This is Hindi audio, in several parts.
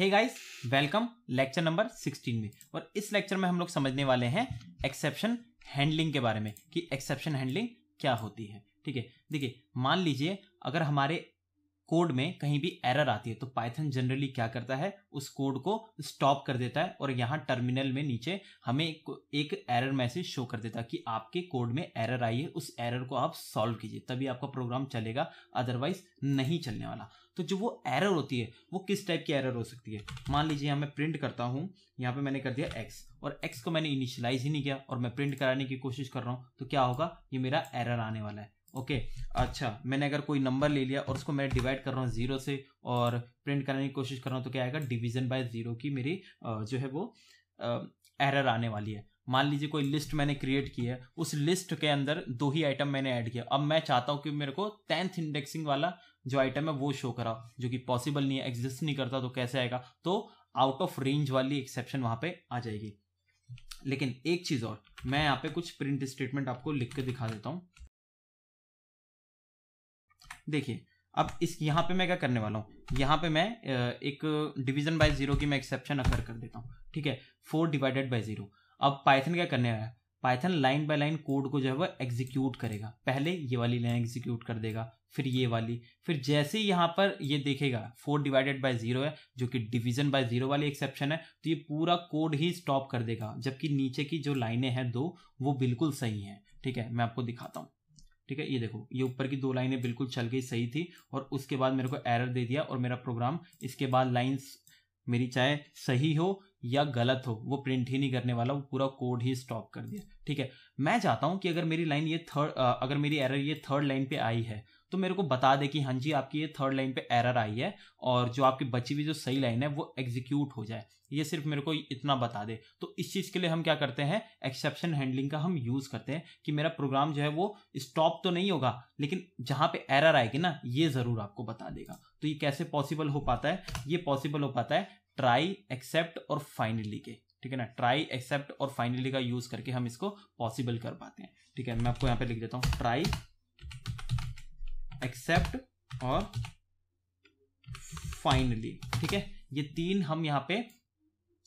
हे गाइस, वेलकम लेक्चर नंबर 16 में। और इस लेक्चर में हम लोग समझने वाले हैं एक्सेप्शन हैंडलिंग के बारे में कि एक्सेप्शन हैंडलिंग क्या होती है। ठीक है, देखिए मान लीजिए अगर हमारे कोड में कहीं भी एरर आती है तो पाइथन जनरली क्या करता है, उस कोड को स्टॉप कर देता है और यहाँ टर्मिनल में नीचे हमें एक एरर मैसेज शो कर देता है कि आपके कोड में एरर आई है, उस एरर को आप सॉल्व कीजिए तभी आपका प्रोग्राम चलेगा, अदरवाइज नहीं चलने वाला। तो जो वो एरर होती है वो किस टाइप की एरर हो सकती है। मान लीजिए यहाँ मैं प्रिंट करता हूँ, यहाँ पे मैंने कर दिया एक्स और एक्स को मैंने इनिशियलाइज ही नहीं किया और मैं प्रिंट कराने की कोशिश कर रहा हूँ, तो क्या होगा, ये मेरा एरर आने वाला है। ओके अच्छा, मैंने अगर कोई नंबर ले लिया और उसको मैं डिवाइड कर रहा हूँ 0 से और प्रिंट करने की कोशिश कर रहा हूँ, तो क्या आएगा, डिवीजन बाय 0 की मेरी जो है वो एरर आने वाली है। मान लीजिए कोई लिस्ट मैंने क्रिएट की है, उस लिस्ट के अंदर 2 ही आइटम मैंने ऐड किया, अब मैं चाहता हूँ कि मेरे को 10th इंडेक्सिंग वाला जो आइटम है वो शो कराओ, जो कि पॉसिबल नहीं है, एग्जिस्ट नहीं करता, तो कैसे आएगा, तो आउट ऑफ रेंज वाली एक्सेप्शन वहां पे आ जाएगी। लेकिन एक चीज और, मैं यहाँ पे कुछ प्रिंट स्टेटमेंट आपको लिख के दिखा देता हूँ। देखिए अब इस यहाँ पे मैं क्या करने वाला हूँ, यहाँ पे मैं एक डिवीजन बाय 0 की मैं एक्सेप्शन अकर कर देता हूँ। ठीक है, 4 डिवाइडेड बाय 0। अब पाइथन क्या करने वाला है, Python line by line code को जो है वो एग्जीक्यूट करेगा। पहले ये वाली लाइन एग्जीक्यूट कर देगा, फिर ये वाली, फिर जैसे ही यहाँ पर ये देखेगा 4 डिवाइडेड बाय 0 है जो कि डिवीजन बाय 0 वाली एक्सेप्शन है, तो ये पूरा कोड ही स्टॉप कर देगा, जबकि नीचे की जो लाइनें हैं 2 वो बिल्कुल सही हैं। ठीक है, मैं आपको दिखाता हूँ। ठीक है, ये देखो, ये ऊपर की 2 लाइनें बिल्कुल चल गई, सही थी, और उसके बाद मेरे को एरर दे दिया और मेरा प्रोग्राम इसके बाद लाइंस मेरी चाहे सही हो या गलत हो वो प्रिंट ही नहीं करने वाला, वो पूरा कोड ही स्टॉप कर दिया। ठीक है, मैं चाहता हूं कि अगर मेरी लाइन ये अगर मेरी एरर ये 3rd लाइन पे आई है तो मेरे को बता दे कि हाँ जी आपकी ये 3rd लाइन पे एरर आई है और जो आपकी बची हुई जो सही लाइन है वो एग्जीक्यूट हो जाए, ये सिर्फ मेरे को इतना बता दे। तो इस चीज के लिए हम क्या करते हैं, एक्सेप्शन हैंडलिंग का हम यूज करते हैं कि मेरा प्रोग्राम जो है वो स्टॉप तो नहीं होगा, लेकिन जहां पे एरर आएगी ना ये जरूर आपको बता देगा। तो ये कैसे पॉसिबल हो पाता है, ये पॉसिबल हो पाता है ट्राई, एक्सेप्ट और फाइनली के। ठीक है ना, ट्राई, एक्सेप्ट और फाइनली का यूज करके हम इसको पॉसिबल कर पाते हैं। ठीक है, मैं आपको यहां पे लिख देता हूं, ट्राई, एक्सेप्ट और फाइनली। ठीक है, ये 3 हम यहाँ पे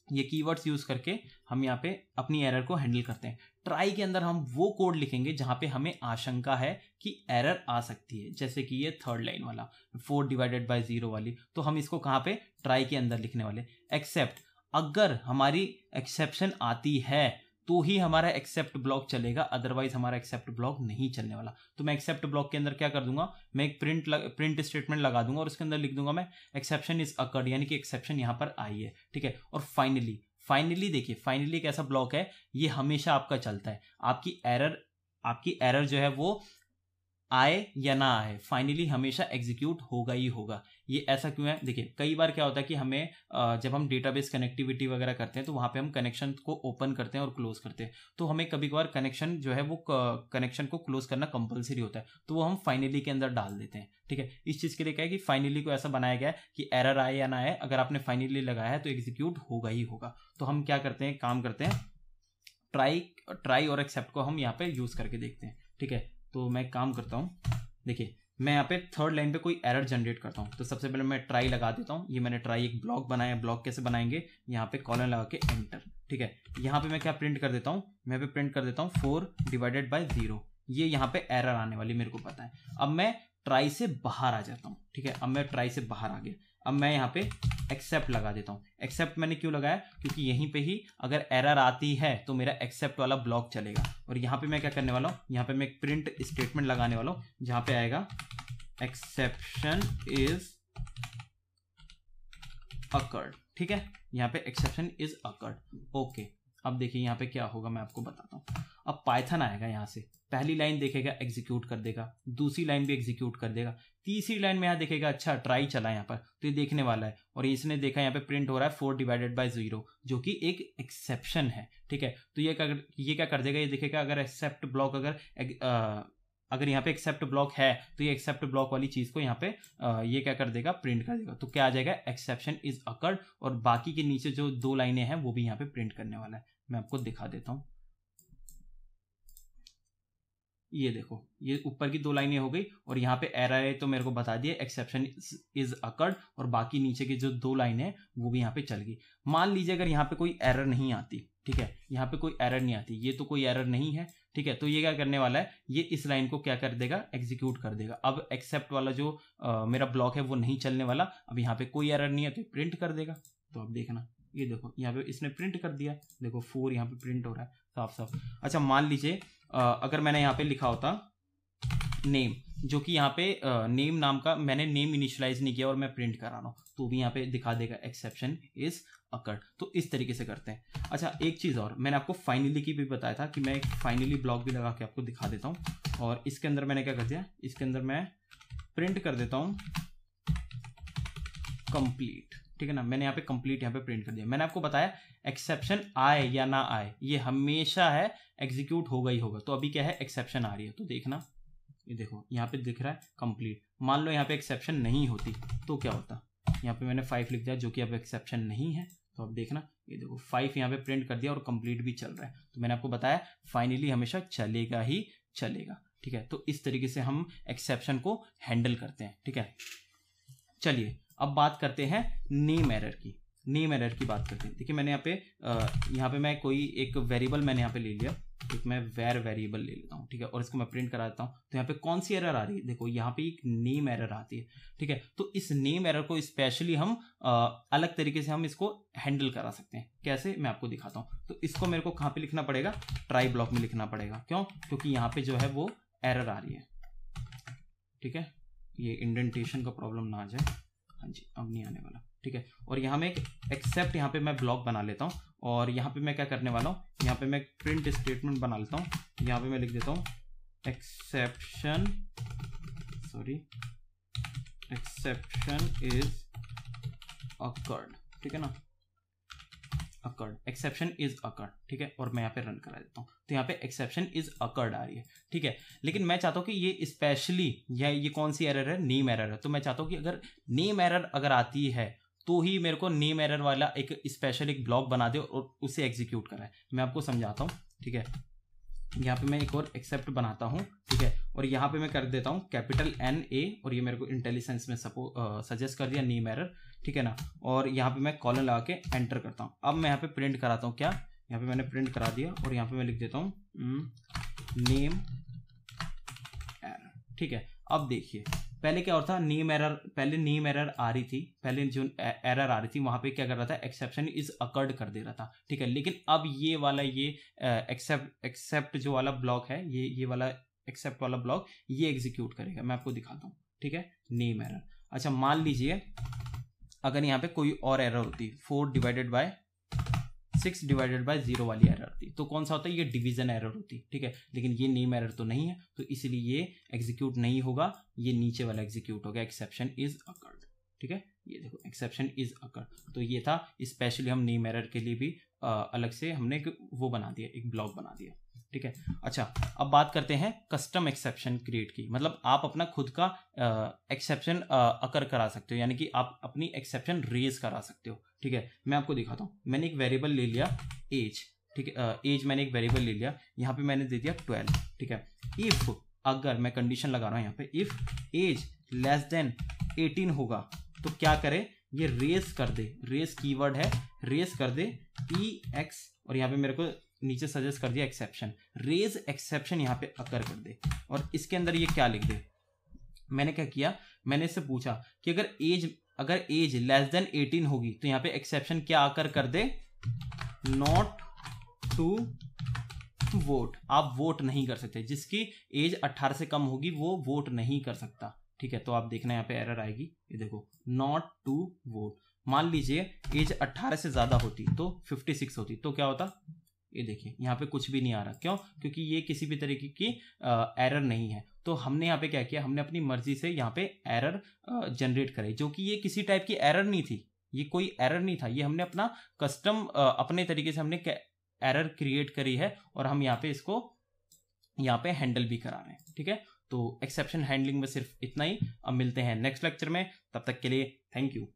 ये कीवर्ड्स यूज करके हम यहाँ पे अपनी एरर को हैंडल करते हैं। ट्राई के अंदर हम वो कोड लिखेंगे जहां पे हमें आशंका है कि एरर आ सकती है, जैसे कि ये 3rd लाइन वाला 4 डिवाइडेड बाय 0 वाली, तो हम इसको कहाँ पे, ट्राई के अंदर लिखने वाले। एक्सेप्ट, अगर हमारी एक्सेप्शन आती है तो ही हमारा एक्सेप्ट ब्लॉक चलेगा, अदरवाइज हमारा एक्सेप्ट ब्लॉक नहीं चलने वाला। तो मैं एक्सेप्ट ब्लॉक के अंदर क्या कर दूंगा, मैं एक प्रिंट स्टेटमेंट लगा दूंगा और उसके अंदर लिख दूंगा मैं एक्सेप्शन इज अकर्ड, यानी कि एक्सेप्शन यहां पर आई है। ठीक है, और फाइनली देखिए, फाइनली एक ऐसा ब्लॉक है, ये हमेशा आपका चलता है। आपकी एरर जो है वो आए या ना आए, फाइनली हमेशा एग्जीक्यूट होगा ही होगा। ये ऐसा क्यों है, देखिए कई बार क्या होता है कि हमें जब हम डेटाबेस कनेक्टिविटी वगैरह करते हैं तो वहां पे हम कनेक्शन को ओपन करते हैं और क्लोज करते हैं, तो हमें कभी कभार कनेक्शन जो है वो कनेक्शन को क्लोज करना कंपलसरी होता है, तो वो हम फाइनली के अंदर डाल देते हैं। ठीक है, इस चीज के लिए क्या है कि फाइनली को ऐसा बनाया गया है कि एरर आए या ना आए, अगर आपने फाइनली लगाया है तो एग्जीक्यूट होगा ही होगा। तो हम क्या करते हैं, काम करते हैं, ट्राई और एक्सेप्ट को हम यहाँ पे यूज करके देखते हैं। ठीक है, तो मैं काम करता हूं, देखिए मैं यहाँ पे 3rd लाइन पे कोई एरर जनरेट करता हूं, तो सबसे पहले मैं ट्राई लगा देता हूं। ये मैंने ट्राई एक ब्लॉक बनाया, ब्लॉक कैसे बनाएंगे, यहाँ पे कॉलन लगा के एंटर। ठीक है, यहाँ पे मैं क्या प्रिंट कर देता हूँ, मैं पे प्रिंट कर देता हूँ 4 डिवाइडेड बाय 0, ये यहाँ पे एरर आने वाली मेरे को पता है। अब मैं ट्राई से बाहर आ जाता हूँ। ठीक है, अब मैं ट्राई से बाहर आ गया, अब मैं यहाँ पे एक्सेप्ट लगा देता हूँ। एक्सेप्ट मैंने क्यों लगाया, क्योंकि यहीं पे ही अगर एरर आती है तो मेरा एक्सेप्ट वाला ब्लॉक चलेगा। और यहाँ पे मैं क्या करने वाला हूँ, यहाँ पे मैं एक प्रिंट स्टेटमेंट लगाने वाला हूँ जहां पे आएगा एक्सेप्शन इज अकर्ड। ठीक है, यहाँ पे एक्सेप्शन इज अकर्ड। ओके, अब देखिए यहाँ पे क्या होगा, मैं आपको बताता हूँ। अब पाइथन आएगा, यहाँ से पहली लाइन देखेगा, एग्जीक्यूट कर देगा, दूसरी लाइन भी एग्जीक्यूट कर देगा, तीसरी लाइन में यहाँ देखेगा अच्छा ट्राई चला यहाँ पर, तो ये देखने वाला है, और इसने देखा यहाँ पे प्रिंट हो रहा है 4 डिवाइडेड बाय 0 जो कि एक एक्सेप्शन है। ठीक है, तो ये क्या कर देगा, ये देखेगा अगर एक्सेप्ट ब्लॉक अगर यहाँ पे एक्सेप्ट ब्लॉक है तो ये एक्सेप्ट ब्लॉक वाली चीज को यहाँ पे ये क्या कर देगा, प्रिंट कर देगा। तो क्या आ जाएगा, एक्सेप्शन इज अकर्ड, और बाकी के नीचे जो 2 लाइनें हैं वो भी यहाँ पे प्रिंट करने वाला है। मैं आपको दिखा देता हूं, ये देखो ये ऊपर की 2 लाइनें हो गई और यहाँ पे एरर है तो मेरे को बता दिया एक्सेप्शन इज अकर्ड, और बाकी नीचे की जो 2 लाइनें हैं वो भी यहाँ पे चल गई। मान लीजिए अगर यहाँ पे कोई एरर नहीं आती, ठीक है, यहाँ पे कोई एरर नहीं आती, ये तो कोई एरर नहीं है, ठीक है, तो ये क्या करने वाला है, ये इस लाइन को क्या कर देगा, एग्जीक्यूट कर देगा। अब एक्सेप्ट वाला जो मेरा ब्लॉक है वो नहीं चलने वाला। अब यहाँ पे कोई एरर नहीं है तो प्रिंट कर देगा। तो अब देखना, ये देखो यहाँ पे इसने प्रिंट कर दिया, देखो 4 यहाँ पे प्रिंट हो रहा है साफ साफ। अच्छा मान लीजिए अगर मैंने यहाँ पे लिखा होता नेम, जो कि यहाँ पे नेम नाम का मैंने नेम इनिशियलाइज नहीं किया और मैं प्रिंट करा रहा हूँ, तो भी यहाँ पे दिखा देगा एक्सेप्शन इज अकर्ड। तो इस तरीके से करते हैं। अच्छा एक चीज़ और, मैंने आपको फाइनली की भी बताया था कि मैं एक फाइनली ब्लॉक भी लगा के आपको दिखा देता हूँ, और इसके अंदर मैंने क्या कर दिया, इसके अंदर मैं प्रिंट कर देता हूँ कंप्लीट, ठीक है ना, मैंने यहाँ पे कंप्लीट यहाँ पे प्रिंट कर दिया। मैंने आपको बताया एक्सेप्शन आए या ना आए ये हमेशा है एग्जीक्यूट होगा ही होगा। तो अभी क्या है, एक्सेप्शन आ रही है, तो देखना ये देखो यहाँ पे दिख रहा है कंप्लीट। मान लो यहाँ पे एक्सेप्शन नहीं होती तो क्या होता, यहाँ पे मैंने 5 लिख दिया जो कि अब एक्सेप्शन नहीं है। तो अब देखना ये देखो 5 यहाँ पे प्रिंट कर दिया और कंप्लीट भी चल रहा है। तो मैंने आपको बताया फाइनली हमेशा चलेगा ही चलेगा, ठीक है। तो इस तरीके से हम एक्सेप्शन को हैंडल करते हैं, ठीक है। चलिए अब बात करते हैं नेम एरर की। नेम एरर की बात करते हैं। देखिए मैंने यहाँ पे मैं कोई एक वेरिएबल मैंने यहाँ पे ले लिया, एक मैं वेर वेरिएबल ले लेता हूँ, ठीक है, और इसको मैं प्रिंट करा देता हूँ। तो यहाँ पे कौन सी एरर आ रही है, देखो यहाँ पे एक नेम एरर आती है, ठीक है। तो इस नेम एरर को स्पेशली हम अलग तरीके से हम इसको हैंडल करा सकते हैं। कैसे, मैं आपको दिखाता हूँ। तो इसको मेरे को कहाँ पे लिखना पड़ेगा, ट्राई ब्लॉक में लिखना पड़ेगा। क्यों, क्योंकि यहाँ पे जो है वो एरर आ रही है, ठीक है। ये इंडेंटेशन का प्रॉब्लम ना आ जाए, हाँ जी अब नहीं आने वाला, ठीक है। और यहाँ में एक एक्सेप्ट यहाँ पे मैं ब्लॉक बना लेता हूँ, और यहाँ पे मैं क्या करने वाला हूँ, यहाँ पे मैं प्रिंट स्टेटमेंट बना लेता हूँ। यहाँ पे मैं लिख देता हूँ एक्सेप्शन इज अकर्ड, ठीक है ना, अकर्ड, एक्सेप्शन इज अकर्ड, ठीक है। और मैं यहाँ पे रन करा देता हूँ, तो यहाँ पे एक्सेप्शन इज अकर्ड आ रही है, ठीक है। लेकिन मैं चाहता हूँ कि ये स्पेशली या ये कौन सी एरर है, नेम एरर है। तो मैं चाहता हूँ कि अगर नेम एरर अगर आती है तो ही मेरे को नेम एरर वाला एक स्पेशल एक ब्लॉक बना दे और उसे एग्जीक्यूट कराए। मैं आपको समझाता हूँ, ठीक है। यहाँ पे मैं एक और एक्सेप्ट बनाता हूँ, ठीक है, और यहाँ पे मैं कर देता हूँ कैपिटल NA, और ये मेरे को इंटेलिजेंस में सजेस्ट कर दिया नेम एरर, ठीक है ना। और यहाँ पे मैं कॉलन लगा के एंटर करता हूँ। अब मैं यहाँ पे प्रिंट कराता हूँ, क्या, यहाँ पे मैंने प्रिंट करा दिया और यहाँ पे मैं लिख देता हूँ नेम एरर, ठीक है। अब देखिए पहले क्या होता था, नेम एरर, पहले नेम एरर आ रही थी, पहले जो एरर आ रही थी वहां पे क्या कर रहा था, एक्सेप्शन इज अकर्ड कर दे रहा था, ठीक है। लेकिन अब ये वाला ये एक्सेप्ट जो वाला ब्लॉक है, ये वाला एक्सेप्ट वाला ब्लॉक ये एग्जीक्यूट करेगा। मैं आपको दिखाता हूँ, ठीक है, नेम एरर। अच्छा मान लीजिए अगर यहाँ पे कोई और एरर होती, 4/6/0 वाली एरर होती, तो कौन सा होता है, ये डिवीजन एरर होती, ठीक है। लेकिन ये नेम एरर तो नहीं है, तो इसलिए ये एग्जीक्यूट नहीं होगा, ये नीचे वाला एग्जीक्यूट होगा, एक्सेप्शन इज अकर्ड, ठीक है। ये देखो एक्सेप्शन इज अकर्ड। तो ये था स्पेशली हम नेम एरर के लिए भी अलग से हमने वो बना दिया, एक ब्लॉक बना दिया, ठीक है। अच्छा अब बात करते हैं कस्टम एक्सेप्शन क्रिएट की। मतलब आप अपना खुद का एक्सेप्शन अकर करा सकते हो, यानी कि आप अपनी एक्सेप्शन रेज करा सकते हो, ठीक है। मैं आपको दिखाता हूँ। मैंने एक वेरिएबल ले लिया एज, ठीक है, एज मैंने एक वेरिएबल ले लिया, यहाँ पे मैंने दे दिया 12, ठीक है। इफ अगर मैं कंडीशन लगा रहा हूँ यहाँ पे, इफ एज लेस देन 18 होगा तो क्या करे, ये रेस कर दे, रेस कीवर्ड है, रेस कर दे EX, और यहाँ पे मेरे को नीचे सजेस्ट कर दिया एक्सेप्शन, रेज एक्सेप्शन यहाँ पे अकर कर दे। और इसके अंदर ये क्या लिख दे, मैंने क्या किया, मैंने इससे पूछा कि अगर एज लेस देन 18 होगी तो यहाँ पे एक्सेप्शन क्या आकर कर दे, नॉट टू वोट। आप वोट नहीं कर सकते, जिसकी एज 18 से कम होगी वो वोट नहीं कर सकता, ठीक है। तो आप देखना यहाँ पे एरर आएगी, ये देखो नॉट टू वोट। मान लीजिए एज 18 से ज्यादा होती तो 56 होती, तो क्या होता, ये देखिए यहाँ पे कुछ भी नहीं आ रहा। क्यों, क्योंकि ये किसी भी तरीके की एरर नहीं है। तो हमने यहाँ पे क्या किया, हमने अपनी मर्जी से यहाँ पे एरर जनरेट करे, जो कि ये किसी टाइप की एरर नहीं थी, ये कोई एरर नहीं था, ये हमने अपना कस्टम अपने तरीके से हमने एरर क्रिएट करी है, और हम यहाँ पे इसको यहाँ पे हैंडल भी करा रहे हैं, ठीक है। तो एक्सेप्शन हैंडलिंग में सिर्फ इतना ही। अब मिलते हैं नेक्स्ट लेक्चर में, तब तक के लिए थैंक यू।